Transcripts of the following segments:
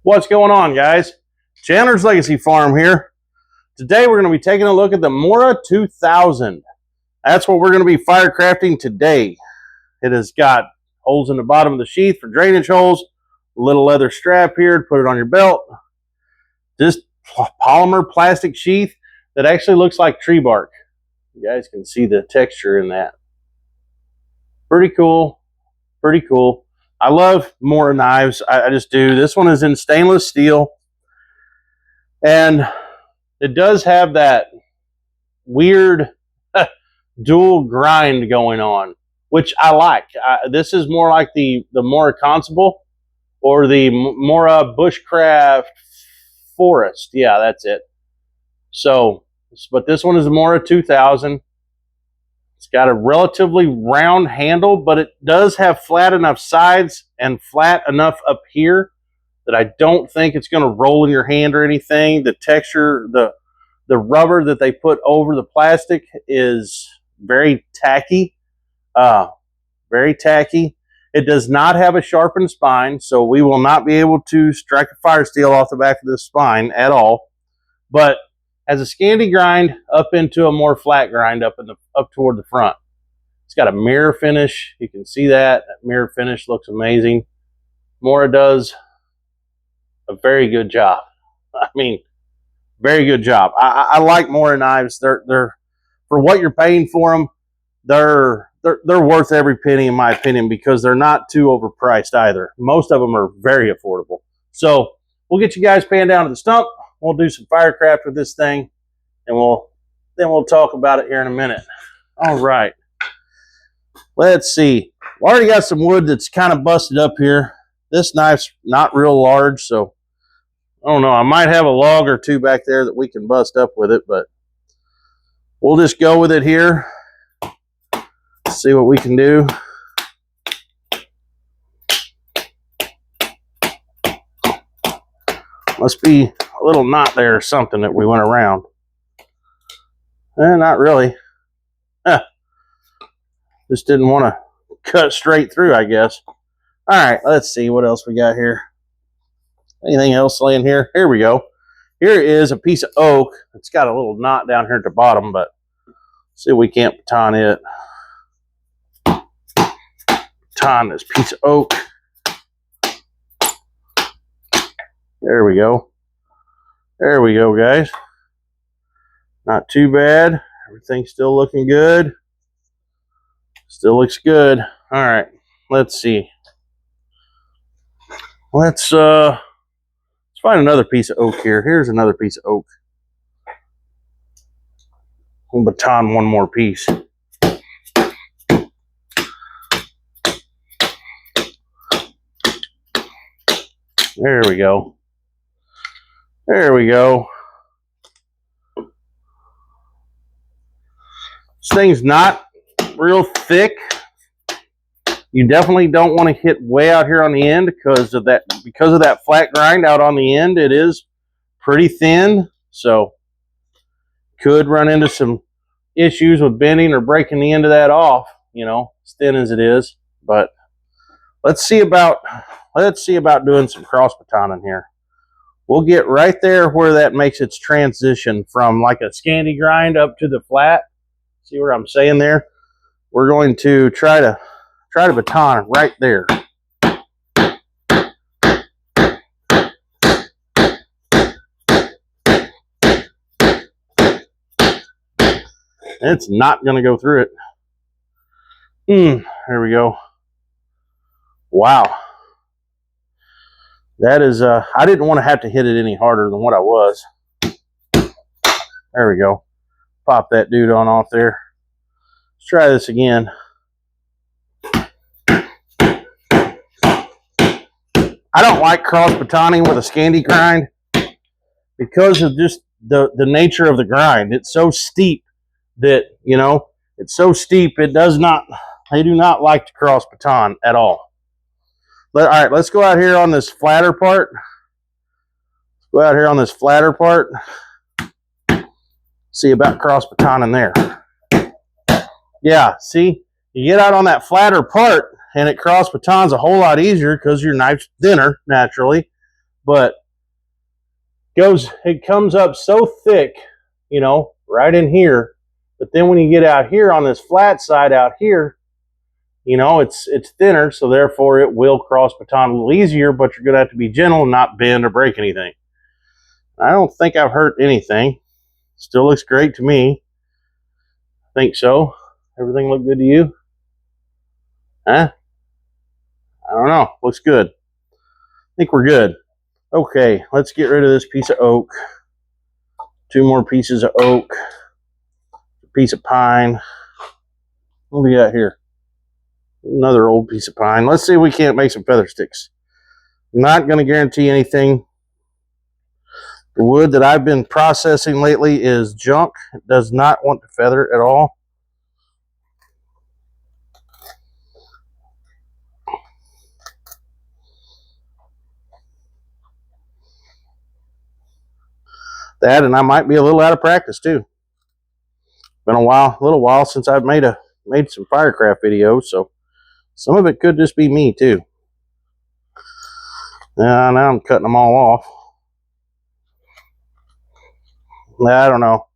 What's going on, guys? Chandler's Legacy Farm here. Today we're going to be taking a look at the Mora 2000. That's what we're going to be firecrafting today. It has got holes in the bottom of the sheath for drainage holes, a little leather strap here to put it on your belt. This polymer plastic sheath that actually looks like tree bark. You guys can see the texture in that. Pretty cool. Pretty cool. I love Mora knives. I just do. This one is in stainless steel. And it does have that weird dual grind going on, which I like. This is more like the Mora Constable or the Mora Bushcraft Forest. Yeah, that's it. So, but this one is the Mora 2000. It's got a relatively round handle, but it does have flat enough sides and flat enough up here that I don't think it's going to roll in your hand or anything. The texture, the rubber that they put over the plastic is very tacky. Very tacky. It does not have a sharpened spine, so we will not be able to strike a fire steel off the back of this spine at all. But as a Scandi grind up into a more flat grind up toward the front. It's got a mirror finish. You can see that. That mirror finish looks amazing. Mora does a very good job. I mean, very good job. I like Mora knives. They're for what you're paying for them. They're worth every penny in my opinion because they're not too overpriced either. Most of them are very affordable. So we'll get you guys panned down to the stump. We'll do some firecraft with this thing, and then we'll talk about it here in a minute. All right. Let's see. We already got some wood that's kind of busted up here. This knife's not real large, so I don't know. I might have a log or two back there that we can bust up with it, but we'll just go with it here. See what we can do. Must be a little knot there or something that we went around. Not really. Just didn't want to cut straight through, I guess. All right, let's see what else we got here. Anything else laying here? Here we go. Here is a piece of oak. It's got a little knot down here at the bottom, but see if we can't baton it. Baton this piece of oak. There we go. There we go, guys. Not too bad. Everything's still looking good. Still looks good. All right, let's see. Let's find another piece of oak here. Here's another piece of oak. We'll baton one more piece. There we go. There we go. This thing's not real thick. You definitely don't want to hit way out here on the end because of that flat grind out on the end. It is pretty thin, so could run into some issues with bending or breaking the end of that off, you know, as thin as it is. But let's see about doing some cross batoning here. We'll get right there where that makes its transition from like a Scandi grind up to the flat. See what I'm saying there? We're going to try to baton right there. It's not going to go through it. There we go. Wow. That is, I didn't want to have to hit it any harder than what I was. There we go. Pop that dude on off there. Let's try this again. I don't like cross batoning with a Scandi grind because of just the nature of the grind. It's so steep that, you know, it's so steep it does not, they do not like to cross baton at all. All right, let's go out here on this flatter part. Go out here on this flatter part. See about cross batoning there. Yeah, see, you get out on that flatter part and it cross batons a whole lot easier because your knife's thinner naturally. but it comes up so thick, you know, right in here. But then when you get out here on this flat side out here, you know, it's thinner, so therefore it will cross baton a little easier, but you're going to have to be gentle and not bend or break anything. I don't think I've hurt anything. Still looks great to me. I think so. Everything look good to you? Huh? I don't know. Looks good. I think we're good. Okay, let's get rid of this piece of oak. 2 more pieces of oak. A piece of pine. What do we got here? Another old piece of pine. Let's see if we can't make some feather sticks. Not going to guarantee anything. The wood that I've been processing lately is junk. It does not want to feather at all. That, and I might be a little out of practice too. Been a little while since I've made some Firecraft videos, so some of it could just be me too. Now I'm cutting them all off. I don't know.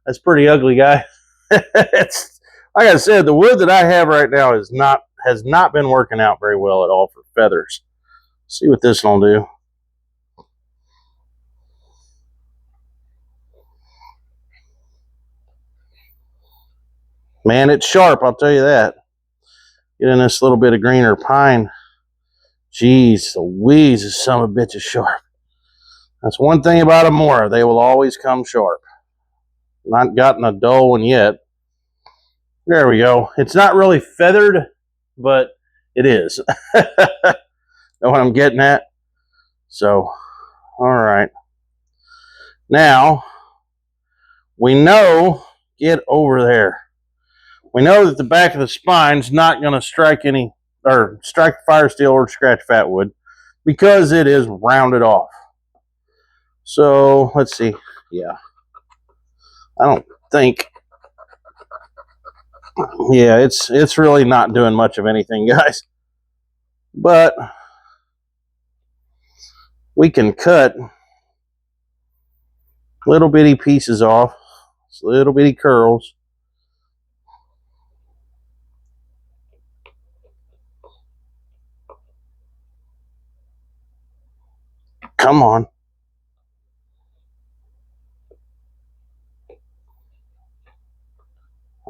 That's pretty ugly, guy. It's like I said, the wood that I have right now has not been working out very well at all for feathers. Let's see what this one will do. Man, it's sharp, I'll tell you that. Get in this little bit of greener pine. Jeez Louise, this son of a bitch is sharp. That's one thing about a Mora. They will always come sharp. Not gotten a dull one yet. There we go. It's not really feathered, but it is. Know what I'm getting at? So, all right. Now, we know, get over there. We know that the back of the spine's not going to strike fire steel or scratch fat wood because it is rounded off. So let's see. Yeah, I don't think. Yeah, it's really not doing much of anything, guys. But we can cut little bitty pieces off, little bitty curls. Come on.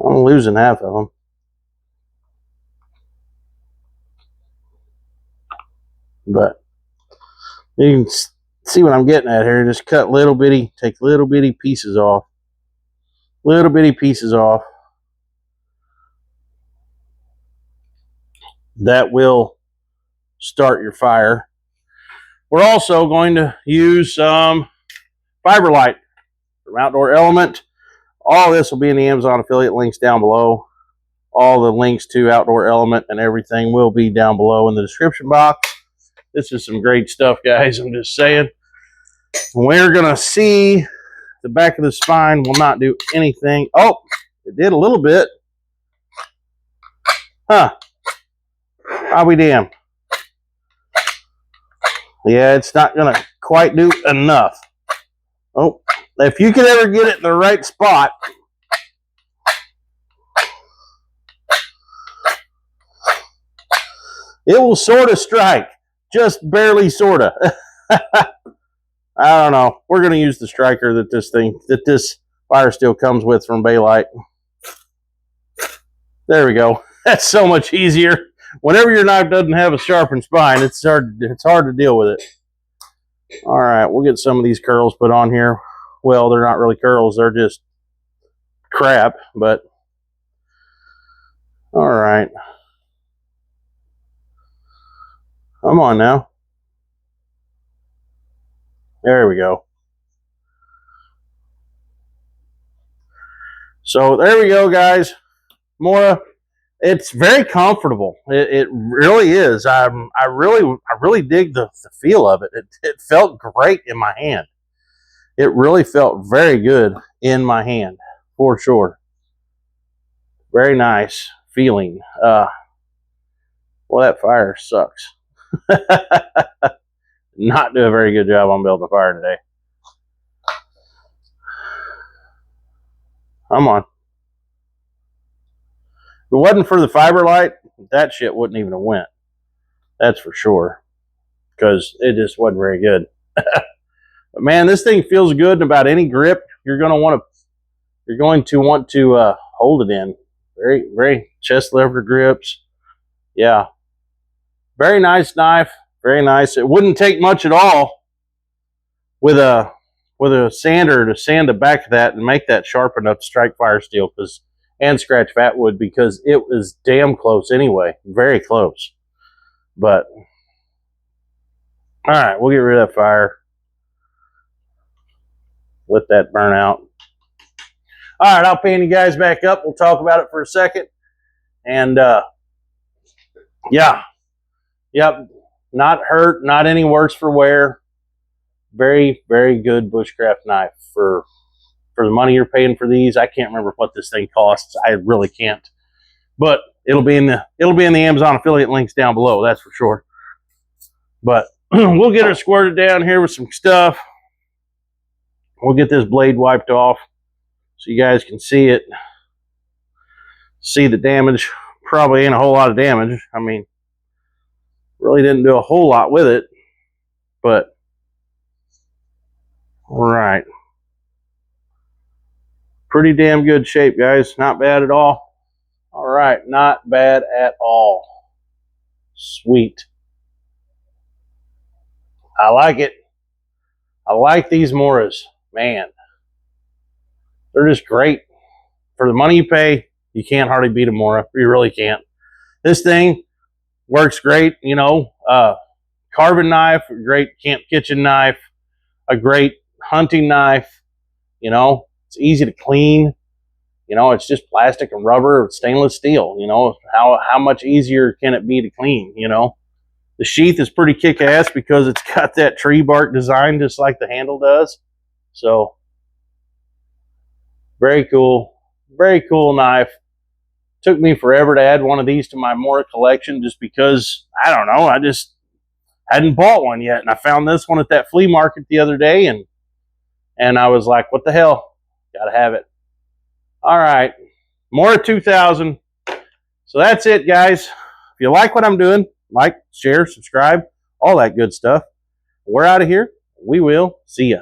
I'm losing half of them. But you can see what I'm getting at here. Just cut take little bitty pieces off. Little bitty pieces off. That will start your fire. We're also going to use some Fiberlight from Outdoor Element. All this will be in the Amazon affiliate links down below. All the links to Outdoor Element and everything will be down below in the description box. This is some great stuff, guys. I'm just saying. We're going to see the back of the spine will not do anything. Oh, it did a little bit. Huh. I'll be damned. Yeah, it's not going to quite do enough. Oh, if you can ever get it in the right spot. It will sort of strike. Just barely sort of. I don't know. We're going to use the striker that this fire steel comes with from Baylite. There we go. That's so much easier. Whenever your knife doesn't have a sharpened spine, it's hard to deal with it. All right, we'll get some of these curls put on here. Well, they're not really curls. They're just crap, but all right. Come on now. There we go. So there we go, guys. Mora, it's very comfortable. It really is. I really dig the feel of it. It felt great in my hand. It really felt very good in my hand, for sure. Very nice feeling. Well, that fire sucks. not do a very good job on building a fire today. Come on. If it wasn't for the Fiberlight, that shit wouldn't even have went. That's for sure. Because it just wasn't very good. But man, this thing feels good in about any grip you're going to want to hold it in. Very, very chest lever grips. Yeah. Very nice knife. Very nice. It wouldn't take much at all with a sander to sand the back of that and make that sharp enough to strike fire steel and scratch fat wood, because it was damn close anyway. Very close. But all right, we'll get rid of that fire. Let that burn out. All right, I'll pan you guys back up. We'll talk about it for a second. And yeah, yep, not hurt, not any worse for wear. Very, very good bushcraft knife for the money you're paying for these. I can't remember what this thing costs. I really can't. But it'll be in the Amazon affiliate links down below, that's for sure. But we'll get her squirted down here with some stuff. We'll get this blade wiped off so you guys can see it. See the damage. Probably ain't a whole lot of damage. I mean, really didn't do a whole lot with it. But, all right. Pretty damn good shape, guys. Not bad at all. All right, not bad at all. Sweet. I like it. I like these Moras. Man, they're just great. For the money you pay, you can't hardly beat a Mora. You really can't. This thing works great, you know. Carving knife, a great camp kitchen knife, a great hunting knife. You know, it's easy to clean. You know, it's just plastic and rubber, stainless steel. You know, how much easier can it be to clean, you know? The sheath is pretty kick-ass because it's got that tree bark design just like the handle does. So, very cool. Very cool knife. Took me forever to add one of these to my Mora collection just because, I don't know, I just hadn't bought one yet. And I found this one at that flea market the other day, and I was like, what the hell? Gotta have it. All right. Mora 2000. So that's it, guys. If you like what I'm doing, like, share, subscribe, all that good stuff. We're out of here. We will see ya.